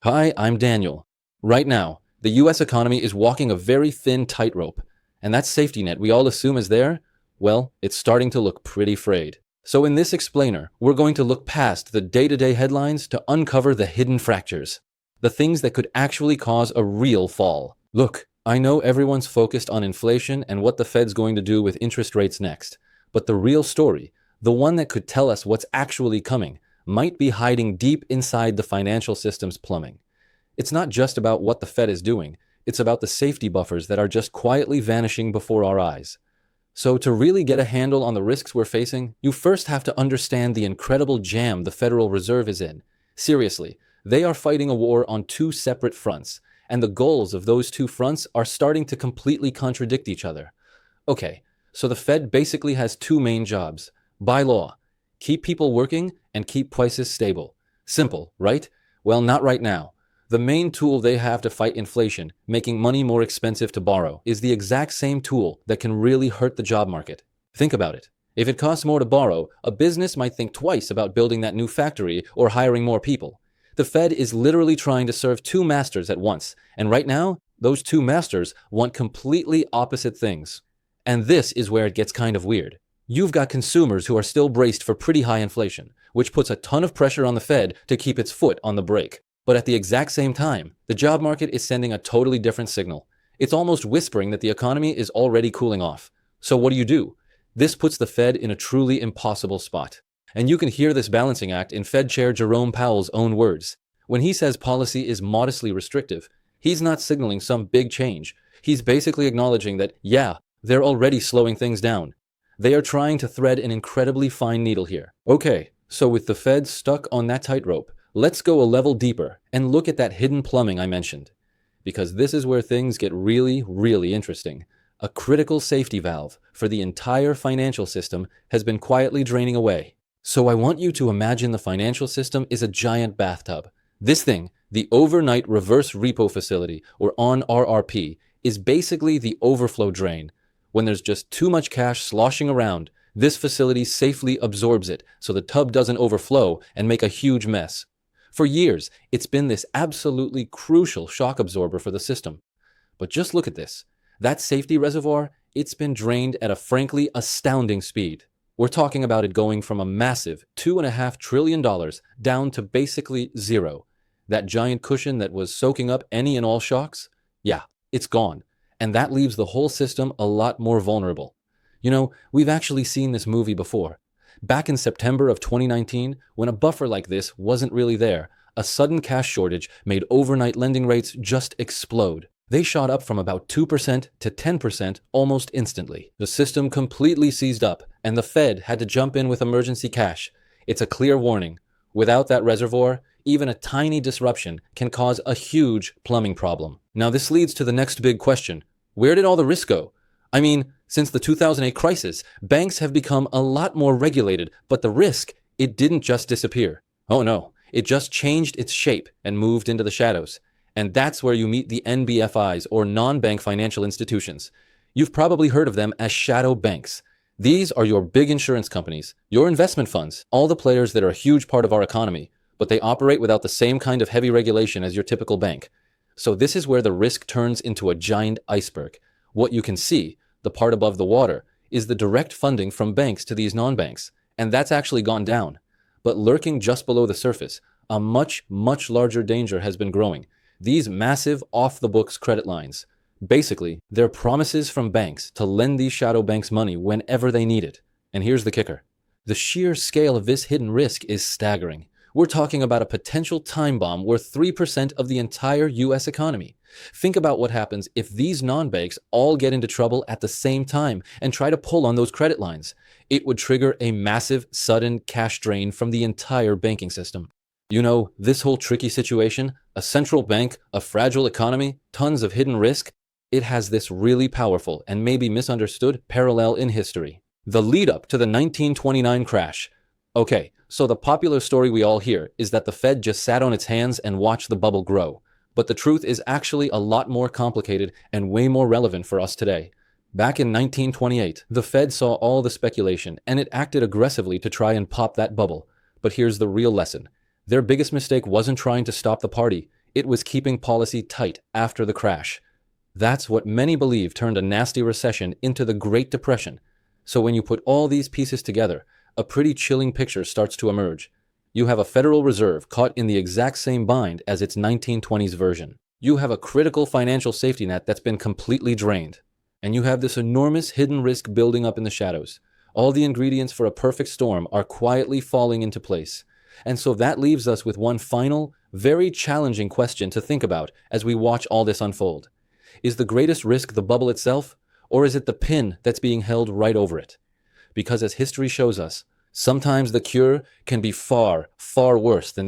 Hi, I'm Daniel. Right now, the US economy is walking a very thin tightrope, and that safety net we all assume is there, well, it's starting to look pretty frayed. So in this explainer, we're going to look past the day-to-day headlines to uncover the hidden fractures, the things that could actually cause a real fall. Look, I know everyone's focused on inflation and what the Fed's going to do with interest rates next, but the real story, the one that could tell us what's actually coming, might be hiding deep inside the financial system's plumbing. It's not just about what the Fed is doing, it's about the safety buffers that are just quietly vanishing before our eyes. So to really get a handle on the risks we're facing, you first have to understand the incredible jam the Federal Reserve is in. Seriously, they are fighting a war on two separate fronts, and the goals of those two fronts are starting to completely contradict each other. Okay, so the Fed basically has two main jobs. By law, keep people working and keep prices stable. Simple, right? Well, not right now. The main tool they have to fight inflation, making money more expensive to borrow, is the exact same tool that can really hurt the job market. Think about it. If it costs more to borrow, a business might think twice about building that new factory or hiring more people. The Fed is literally trying to serve two masters at once, and right now, those two masters want completely opposite things. And this is where it gets kind of weird. You've got consumers who are still braced for pretty high inflation, which puts a ton of pressure on the Fed to keep its foot on the brake. But at the exact same time, the job market is sending a totally different signal. It's almost whispering that the economy is already cooling off. So what do? This puts the Fed in a truly impossible spot. And you can hear this balancing act in Fed Chair Jerome Powell's own words. When he says policy is modestly restrictive, he's not signaling some big change. He's basically acknowledging that, yeah, they're already slowing things down. They are trying to thread an incredibly fine needle here. Okay, so with the Fed stuck on that tightrope, let's go a level deeper and look at that hidden plumbing I mentioned. Because this is where things get really, really interesting. A critical safety valve for the entire financial system has been quietly draining away. So I want you to imagine the financial system is a giant bathtub. This thing, the Overnight Reverse Repo Facility, or ONRRP, is basically the overflow drain. When there's just too much cash sloshing around, this facility safely absorbs it so the tub doesn't overflow and make a huge mess. For years, it's been this absolutely crucial shock absorber for the system. But just look at this. That safety reservoir, it's been drained at a frankly astounding speed. We're talking about it going from a massive $2.5 trillion down to basically zero. That giant cushion that was soaking up any and all shocks? Yeah, it's gone. And that leaves the whole system a lot more vulnerable. You know, we've actually seen this movie before. Back in September of 2019, when a buffer like this wasn't really there, a sudden cash shortage made overnight lending rates just explode. They shot up from about 2% to 10% almost instantly. The system completely seized up, and the Fed had to jump in with emergency cash. It's a clear warning. Without that reservoir, even a tiny disruption can cause a huge plumbing problem. Now this leads to the next big question. Where did all the risk go? I mean, since the 2008 crisis, banks have become a lot more regulated, but the risk, it didn't just disappear. Oh no, it just changed its shape and moved into the shadows. And that's where you meet the NBFIs, or non-bank financial institutions. You've probably heard of them as shadow banks. These are your big insurance companies, your investment funds, all the players that are a huge part of our economy, but they operate without the same kind of heavy regulation as your typical bank. So this is where the risk turns into a giant iceberg. What you can see, the part above the water, is the direct funding from banks to these non-banks, and that's actually gone down. But lurking just below the surface, a much, much larger danger has been growing. These massive off-the-books credit lines. Basically, they're promises from banks to lend these shadow banks money whenever they need it. And here's the kicker. The sheer scale of this hidden risk is staggering. We're talking about a potential time bomb worth 3% of the entire US economy. Think about what happens if these non-banks all get into trouble at the same time and try to pull on those credit lines. It would trigger a massive, sudden cash drain from the entire banking system. You know, this whole tricky situation, a central bank, a fragile economy, tons of hidden risk, it has this really powerful and maybe misunderstood parallel in history. The lead up to the 1929 crash. Okay, so the popular story we all hear is that the Fed just sat on its hands and watched the bubble grow. But the truth is actually a lot more complicated and way more relevant for us today. Back in 1928, the Fed saw all the speculation and it acted aggressively to try and pop that bubble. But here's the real lesson. Their biggest mistake wasn't trying to stop the party. It was keeping policy tight after the crash. That's what many believe turned a nasty recession into the Great Depression. So when you put all these pieces together, a pretty chilling picture starts to emerge. You have a Federal Reserve caught in the exact same bind as its 1920s version. You have a critical financial safety net that's been completely drained. And you have this enormous hidden risk building up in the shadows. All the ingredients for a perfect storm are quietly falling into place. And so that leaves us with one final, very challenging question to think about as we watch all this unfold. Is the greatest risk the bubble itself, or is it the pin that's being held right over it? Because as history shows us, sometimes the cure can be far, far worse than